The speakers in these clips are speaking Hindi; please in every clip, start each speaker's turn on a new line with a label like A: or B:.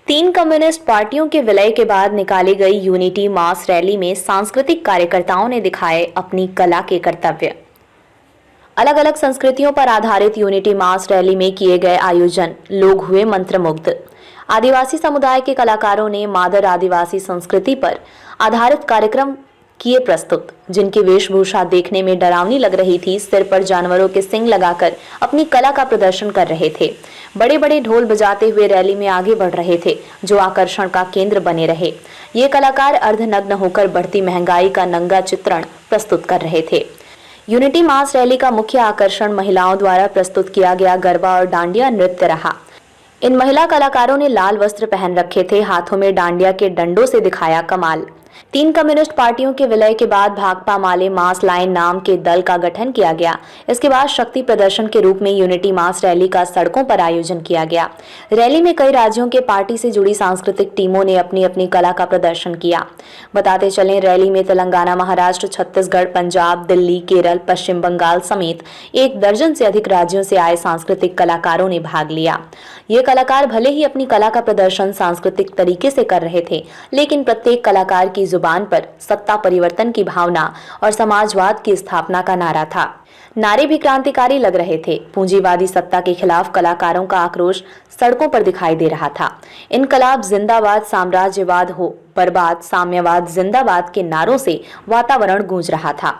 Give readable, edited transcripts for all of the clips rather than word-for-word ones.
A: तीन कम्युनिस्ट पार्टियों के विलय के बाद निकाली गई यूनिटी मास रैली में सांस्कृतिक कार्यकर्ताओं ने दिखाए अपनी कला के कर्तव्य। अलग अलग संस्कृतियों पर आधारित यूनिटी मास रैली में किए गए आयोजन लोग हुए मंत्रमुग्ध। आदिवासी समुदाय के कलाकारों ने मादर आदिवासी संस्कृति पर आधारित कार्यक्रम किए प्रस्तुत, जिनकी वेशभूषा देखने में डरावनी लग रही थी। सिर पर जानवरों के सिंग लगाकर अपनी कला का प्रदर्शन कर रहे थे। बड़े बड़े ढोल बजाते हुए रैली में आगे बढ़ रहे थे, जो आकर्षण का केंद्र बने रहे। ये कलाकार अर्धनग्न होकर बढ़ती महंगाई का नंगा चित्रण प्रस्तुत कर रहे थे। यूनिटी मास रैली का मुख्य आकर्षण महिलाओं द्वारा प्रस्तुत किया गया गरबा और डांडिया नृत्य रहा। इन महिला कलाकारों ने लाल वस्त्र पहन रखे थे, हाथों में डांडिया के डंडों से दिखाया कमाल। तीन कम्युनिस्ट पार्टियों के विलय के बाद भाकपा माले मास लाइन नाम के दल का गठन किया गया। इसके बाद शक्ति प्रदर्शन के रूप में यूनिटी मास रैली का सड़कों पर आयोजन किया गया। रैली में कई राज्यों के पार्टी से जुड़ी सांस्कृतिक टीमों ने अपनी अपनी कला का प्रदर्शन किया। बताते चलें, रैली में तेलंगाना, महाराष्ट्र, छत्तीसगढ़, पंजाब, दिल्ली, केरल, पश्चिम बंगाल समेत 1 दर्जन से अधिक राज्यों से आए सांस्कृतिक कलाकारों ने भाग लिया। ये कलाकार भले ही अपनी कला का प्रदर्शन सांस्कृतिक तरीके से कर रहे थे, लेकिन प्रत्येक कलाकार की जुबान पर सत्ता परिवर्तन की भावना और समाजवाद की स्थापना का नारा था। नारे भी क्रांतिकारी लग रहे थे। पूंजीवादी सत्ता के खिलाफ कलाकारों का आक्रोश सड़कों पर दिखाई दे रहा था। इनकलाब जिंदाबाद, साम्राज्यवाद हो बर्बाद, साम्यवाद जिंदाबाद के नारों से वातावरण गूंज रहा था।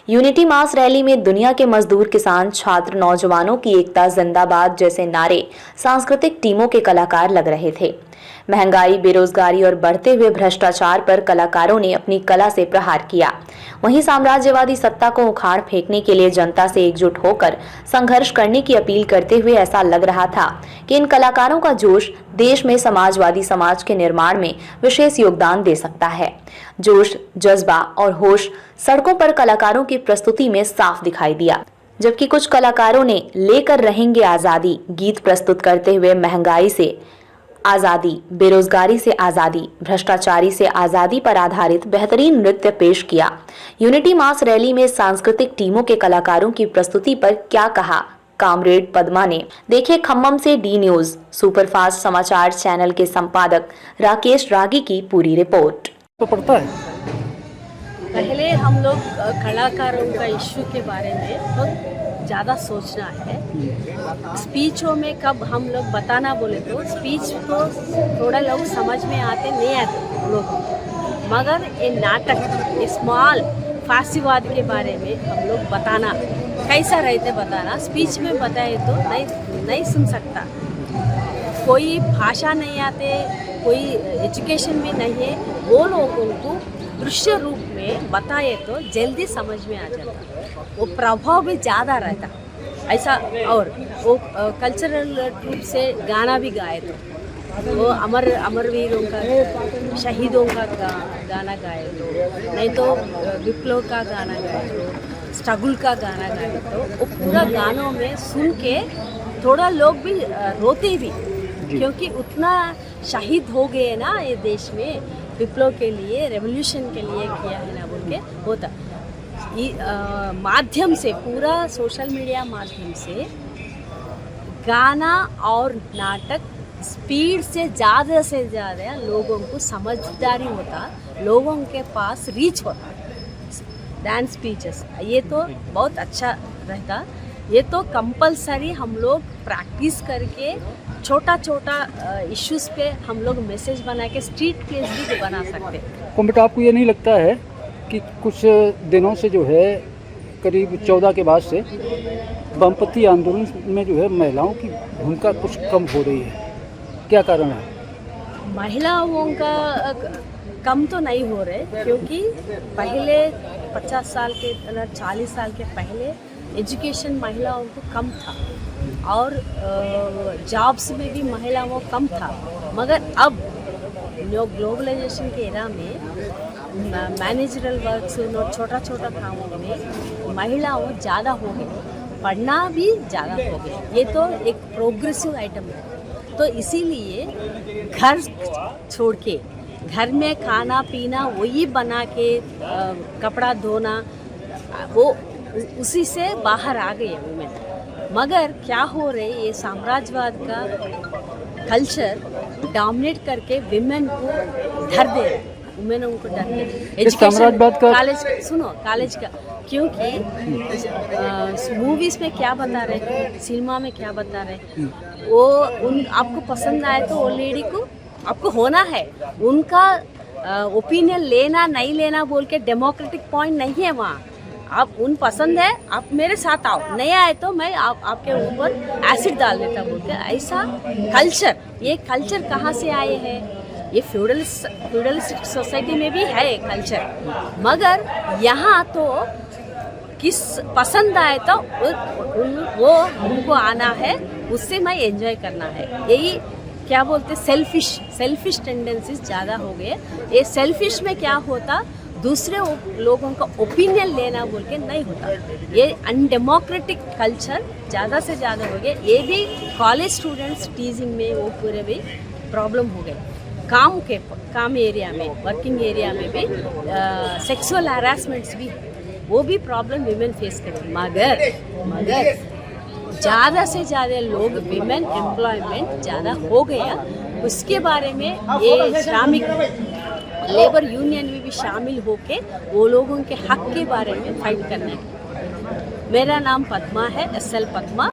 A: यूनिटी मास रैली में दुनिया के मजदूर, किसान, छात्र, नौजवानों की एकता जिंदाबाद जैसे नारे सांस्कृतिक टीमों के कलाकार लग रहे थे। महंगाई, बेरोजगारी और बढ़ते हुए भ्रष्टाचार पर कलाकारों ने अपनी कला से प्रहार किया। वहीं साम्राज्यवादी सत्ता को उखाड़ फेंकने के लिए जनता से एकजुट होकर संघर्ष करने की अपील करते हुए ऐसा लग रहा था कि इन कलाकारों का जोश देश में समाजवादी समाज के निर्माण में विशेष योगदान दे सकता है। जोश, जज्बा और होश सड़कों पर कलाकारों की प्रस्तुति में साफ दिखाई दिया। जबकि कुछ कलाकारों ने लेकर रहेंगे आजादी गीत प्रस्तुत करते हुए महंगाई से आजादी, बेरोजगारी से आजादी, भ्रष्टाचारी से आजादी पर आधारित बेहतरीन नृत्य पेश किया। यूनिटी मास रैली में सांस्कृतिक टीमों के कलाकारों की प्रस्तुति पर क्या कहा कामरेड पद्मा ने। देखिए खम्मम से डी न्यूज सुपरफास्ट समाचार चैनल के संपादक राकेश रागी की पूरी रिपोर्ट।
B: तो पड़ता है
C: पहले हम लोग कलाकारों का इश्यू के बारे में बहुत ज़्यादा सोचना है। स्पीचों में कब हम लोग बताना बोले तो स्पीच तो थोड़ा लोग समझ में आते नहीं आते लोग, मगर ये नाटक, ये स्मॉल फांसीवाद के बारे में हम लोग बताना कैसा रहते बताना, स्पीच में बताए तो नहीं सुन सकता। कोई भाषा नहीं आते, कोई एजुकेशन भी नहीं है, वो लोगों को दृश्य रूप में बताए तो जल्दी समझ में आ जाता, वो प्रभाव भी ज़्यादा रहता ऐसा। और वो कल्चरल रूप से गाना भी गाए तो वो अमरवीरों का, शहीदों का गाना गाए तो, नहीं तो विप्लव का गाना गाए तो, स्ट्रगल का गाना गाए तो वो पूरा गानों में सुन के थोड़ा लोग भी रोते भी, क्योंकि उतना शहीद हो गए ना ये देश में, विप्लव के लिए, रेवोल्यूशन के लिए किया है ना बोल के होता। माध्यम से, पूरा सोशल मीडिया माध्यम से गाना और नाटक स्पीड से ज़्यादा लोगों को समझदारी होता, लोगों के पास रीच होता। डांस स्पीचेस ये तो बहुत अच्छा रहता। ये तो कंपलसरी हम लोग प्रैक्टिस करके छोटा इश्यूज पे हम लोग मैसेज बना के स्ट्रीट प्लेस भी बना सकते हैं।
B: बेटा, आपको ये नहीं लगता है कि कुछ दिनों से जो है, करीब 14 के बाद से वामपंथी आंदोलन में जो है महिलाओं की भूमिका कुछ कम हो रही है, क्या कारण है?
C: महिलाओं का कम तो नहीं हो रहे, क्योंकि पहले 50 साल के 40 साल के पहले एजुकेशन महिलाओं को कम था और जॉब्स में भी महिलाओं को कम था। मगर अब ग्लोबलाइजेशन के एरा में मैनेजरल वर्क्स और छोटा कामों में महिलाओं ज़्यादा हो गई, पढ़ना भी ज़्यादा हो गया। ये तो एक प्रोग्रेसिव आइटम है। तो इसीलिए घर छोड़ के घर में खाना पीना वही बना के कपड़ा धोना, वो उसी से बाहर आ गए वुमेन। मगर क्या हो रहे, ये साम्राज्यवाद का कल्चर डोमिनेट करके विमेन को धर दे रहा है, वुमेन उनको डर दे
B: साम्राज्यवाद का-
C: कॉलेज सुनो कॉलेज का, क्योंकि मूवीज में क्या बता रहे हैं, सिनेमा में क्या बता रहे हैं, वो उन आपको पसंद आए तो वो लेडी को आपको होना है, उनका ओपिनियन लेना नहीं लेना बोल के डेमोक्रेटिक पॉइंट नहीं है वहाँ। आप उन पसंद है आप मेरे साथ आओ, नहीं आए तो मैं आपके ऊपर एसिड डाल देता बोल के, ऐसा कल्चर, ये कल्चर कहाँ से आए हैं? ये फ्यूडलिस्टिक सोसाइटी में भी है कल्चर, मगर यहाँ तो किस पसंद आए तो वो उनको आना है, उससे मैं एंजॉय करना है। यही क्या बोलते सेल्फिश टेंडेंसीज ज़्यादा हो गए। ये सेल्फिश में क्या होता, दूसरे लोगों का ओपिनियन लेना बोल के नहीं होता, ये अनडेमोक्रेटिक कल्चर ज़्यादा से ज़्यादा हो गया। ये भी कॉलेज स्टूडेंट्स टीजिंग में वो पूरे भी प्रॉब्लम हो गए। काम एरिया में, वर्किंग एरिया में भी सेक्सुअल हरासमेंट्स भी, वो भी प्रॉब्लम विमेन फेस करें। मगर ज़्यादा से ज़्यादा लोग विमेन एम्प्लॉयमेंट ज़्यादा हो गया, उसके बारे में ये श्रमिक लेबर यूनियन में भी शामिल होके वो लोगों के हक के बारे में फाइट करना है। मेरा नाम पद्मा है, SL पद्मा।